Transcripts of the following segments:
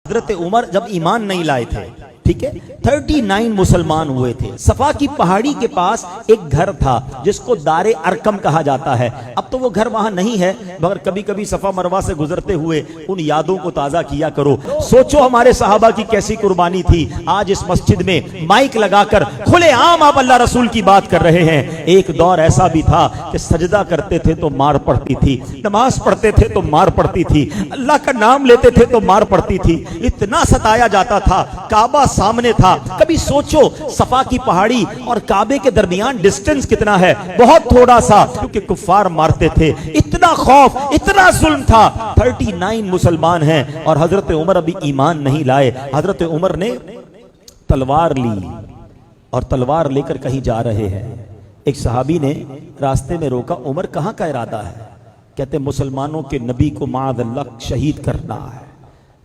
حضرت عمر جب ایمان نہیں لائے تھے، ٹھیک ہے، 39 مسلمان ہوئے تھے۔ صفا کی پہاڑی کے پاس ایک گھر تھا جس کو دار ارکم کہا جاتا ہے۔ اب تو وہ گھر وہاں نہیں ہے، مگر کبھی کبھی صفا مروہ سے گزرتے ہوئے ان یادوں کو تازہ کیا کرو۔ سوچو ہمارے صحابہ کی کیسی قربانی تھی۔ آج اس مسجد میں مائک لگا کر کھلے عام آپ اللہ رسول کی بات کر رہے ہیں۔ ایک دور ایسا بھی تھا کہ سجدہ کرتے تھے تو مار پڑتی تھی، نماز پڑھتے تھے تو مار پڑتی تھی، اللہ کا نام لیتے تھے تو مار پڑتی تھی، اتنا ستایا جاتا تھا۔ کعبہ سامنے تھا، کبھی سوچو صفا کی پہاڑی اور کعبے کے درمیان ڈسٹنس کتنا ہے، بہت تھوڑا سا، کیونکہ کفار مارتے تھے، اتنا خوف، اتنا ظلم تھا۔ 39 مسلمان ہیں اور حضرت عمر ابھی ایمان نہیں لائے۔ حضرت عمر نے تلوار لی اور تلوار لے کر کہیں جا رہے ہیں۔ ایک صحابی نے راستے میں روکا، عمر کہاں کا ارادہ ہے؟ کہتے مسلمانوں کے نبی کو معاذ اللہ شہید کرنا ہے،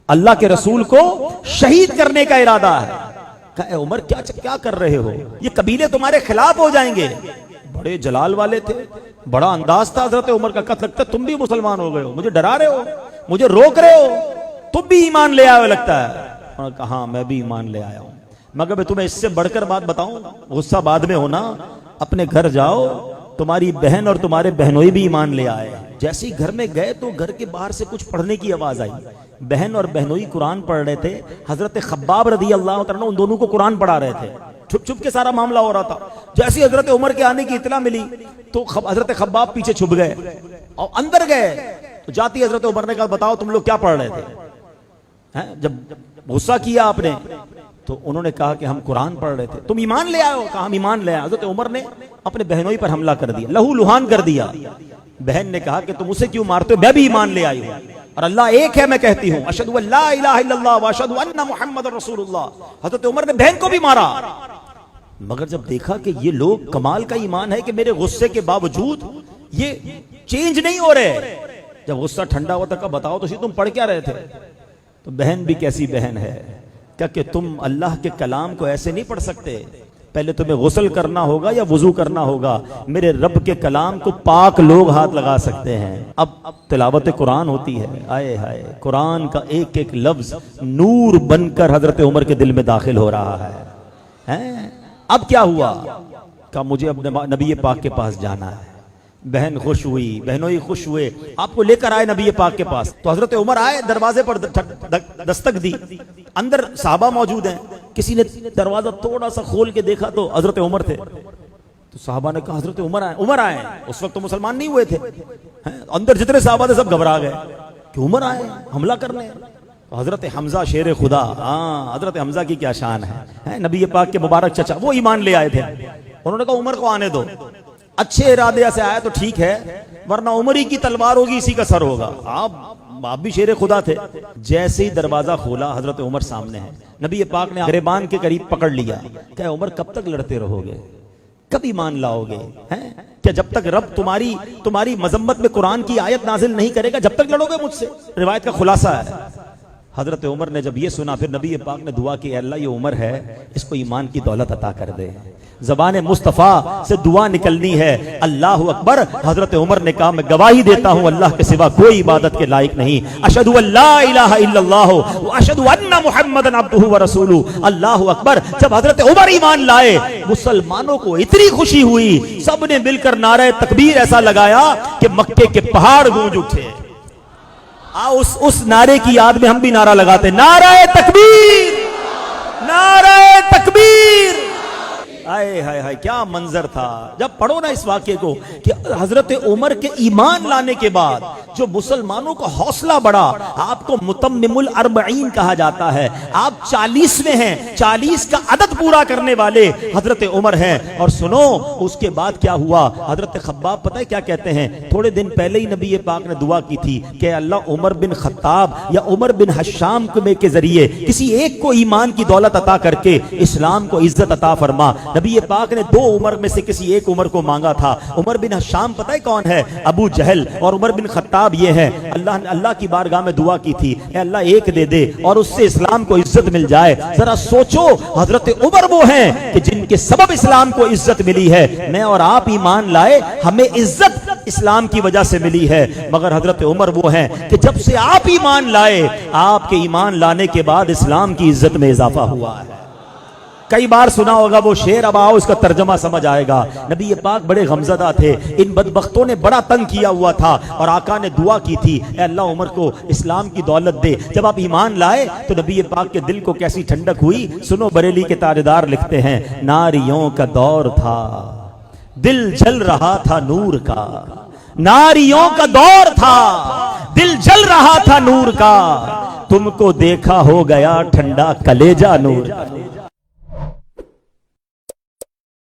اللہ کے رسول کو شہید کرنے کا ارادہ ہے۔ کہا اے عمر کیا کر رہے ہو؟ یہ قبیلے تمہارے خلاف ہو جائیں گے۔ بڑے جلال والے تھے، بڑا انداز تھا حضرت عمر کا۔ کہا لگتا ہے تم بھی مسلمان ہو گئے ہو، مجھے ڈرا رہے ہو، مجھے روک رہے ہو، تم بھی ایمان لے آئے لگتا ہے۔ انہوں نے کہا ہاں میں بھی ایمان لے آیا ہوں، مگر میں تمہیں اس سے بڑھ کر بات بتاؤں، غصہ بعد میں ہونا، اپنے گھر جاؤ، تمہاری بہن اور تمہارے بہنوئی بھی ایمان لے آئے۔ جیسے ہی گھر میں گئے تو گھر کے باہر سے کچھ پڑھنے کی آواز آئی۔ بہن اور بہنوئی قرآن پڑھ رہے تھے۔ حضرت خباب رضی اللہ عنہ ان دونوں کو قرآن پڑھا رہے تھے، چھپ چھپ کے سارا معاملہ ہو رہا تھا۔ جیسے حضرت عمر کے آنے کی اطلاع ملی تو حضرت خباب پیچھے چھپ گئے اور اندر گئے تو جاتی حضرت عمر نے کہا بتاؤ تم لوگ کیا پڑھ رہے تھے؟ جب غصہ کیا آپ نے تو انہوں نے کہا کہ ہم قرآن پڑھ رہے تھے۔ تم ایمان لے آئے ہو؟ کہا ہم ایمان لے آئے۔ حضرت عمر نے اپنے بہنوئی پر حملہ کر دیا، لہو لہان کر دیا۔ بہن نے کہا کہ تم اسے کیوں مارتے ہو؟ میں بھی ایمان لے آئی ہوں اور اللہ ایک ہے، میں کہتی ہوں اشہدو ان لا الہ الا اللہ واشہدو ان محمد رسول اللہ۔ حضرت عمر نے بہن کو بھی مارا، مگر جب دیکھا کہ یہ لوگ کمال کا ایمان ہے کہ میرے غصے کے باوجود یہ چینج نہیں ہو رہے، جب غصہ ٹھنڈا ہوا تھا بتاؤ تو تم پڑھ کیا رہے تھے؟ تو بہن بھی کیسی بہن ہے کہ تم اللہ کے کلام کو ایسے نہیں پڑھ سکتے، پہلے تمہیں غسل کرنا ہوگا یا وضو کرنا ہوگا، میرے رب کے کلام کو پاک لوگ ہاتھ لگا سکتے ہیں۔ اب تلاوت قرآن ہوتی ہے، آئے ہائے، قرآن کا ایک ایک لفظ نور بن کر حضرت عمر کے دل میں داخل ہو رہا ہے۔ اب کیا ہوا؟ کہ مجھے اپنے نبی پاک کے پاس جانا ہے۔ بہن خوش ہوئی، بہنوئی خوش ہوئے، آپ کو لے کر آئے نبی پاک کے پاس۔ تو حضرت عمر آئے، دروازے پر دستک دی، اندر صحابہ موجود ہیں۔ کسی نے دروازہ تھوڑا سا کھول کے دیکھا تو حضرت عمر تھے۔ تو صحابہ نے کہا حضرت عمر آئے۔ اس وقت تو مسلمان نہیں ہوئے تھے، اندر جتنے صحابہ تھے سب گھبرا گئے کہ عمر آئے حملہ کرنے۔ تو حضرت حمزہ شیر خدا، حضرت حمزہ کی کیا شان ہے، نبی پاک کے مبارک چچا، وہ ایمان لے آئے تھے۔ انہوں نے کہا عمر کو آنے دو، اچھے ارادے سے آیا تو ٹھیک ہے، ورنہ عمر ہی کی تلوار ہوگی، اسی کا سر ہوگا۔ آپ بھی شیر خدا تھے۔ جیسے ہی دروازہ کھولا حضرت عمر سامنے ہے، نبی پاک نے گریبان کے قریب پکڑ لیا، کہ عمر کب تک لڑتے رہو گے، کب ایمان لاؤ گے؟ کیا جب تک رب تمہاری مذمت میں قرآن کی آیت نازل نہیں کرے گا جب تک لڑو گے مجھ سے؟ روایت کا خلاصہ ہے۔ حضرت عمر نے جب یہ سنا پھر نبی پاک نے دعا کی، اے اللہ یہ عمر ہے، اس کو ایمان کی دولت عطا کر دے۔ زبان مصطفیٰ سے دعا نکلنی ہے، اللہ اکبر۔ حضرت عمر نے کہا میں گواہی دیتا ہوں اللہ کے سوا کوئی عبادت کے لائق نہیں، اشہدو ان لا الہ الا اللہ واشہدو ان محمدًا عبدہ ورسولہ، اللہ اکبر۔ جب حضرت عمر ایمان لائے مسلمانوں کو اتنی خوشی ہوئی، سب نے مل کر نعرہ تکبیر ایسا لگایا کہ مکے کے پہاڑ گونج اٹھے۔ اس نعرے کی یاد میں ہم بھی نعرہ لگاتے، نعرہ تکبیر، نعرہ تکبیر۔ آئے ہائے ہائے کیا منظر تھا۔ جب پڑھو نا اس واقعے کو کہ حضرت عمر کے ایمان لانے کے بعد جو مسلمانوں کا حوصلہ بڑھا، آپ کو متمم الاربعین کہا جاتا ہے، آپ 40ویں ہیں، 40 کا عدد پورا کرنے والے حضرت عمر ہیں۔ اور سنو اس کے بعد کیا ہوا، حضرت خباب پتہ ہے کیا کہتے ہیں، تھوڑے دن پہلے ہی نبی پاک نے دعا کی تھی کہ اللہ عمر بن خطاب یا عمر بن حشام کے ذریعے کسی ایک کو ایمان کی دولت عطا کر کے اسلام کو عزت عطا فرما۔ نبی پاک نے 2 عمر میں سے کسی ایک عمر کو مانگا تھا۔ عمر بن حشام پتہ ہے کون ہے؟ ابو جہل۔ اور عمر بن خطاب یہ ہے، اللہ کی بارگاہ میں دعا کی تھی اے اللہ ایک دے دے اور اس سے اسلام کو عزت مل جائے۔ ذرا سوچو حضرت عمر وہ ہیں کہ جن کے سبب اسلام کو عزت ملی ہے۔ میں اور آپ ایمان لائے، ہمیں عزت اسلام کی وجہ سے ملی ہے، مگر حضرت عمر وہ ہیں کہ جب سے آپ ایمان لائے، آپ کے ایمان لانے کے بعد اسلام کی عزت میں اضافہ ہوا ہے۔ کئی بار سنا ہوگا وہ شعر، اب آؤ اس کا ترجمہ سمجھ آئے گا۔ نبی پاک بڑے غمزدہ تھے، ان بدبختوں نے بڑا تنگ کیا ہوا تھا، اور آقا نے دعا کی تھی اے اللہ عمر کو اسلام کی دولت دے۔ جب آپ ایمان لائے تو نبی پاک کے دل کو کیسی ٹھنڈک ہوئی۔ سنو، بریلی کے تاجدار لکھتے ہیں، ناریوں کا دور تھا دل جل رہا تھا نور کا، ناریوں کا دور تھا دل جل رہا تھا نور کا، تم کو دیکھا ہو گیا ٹھنڈا کلیجہ نور کا۔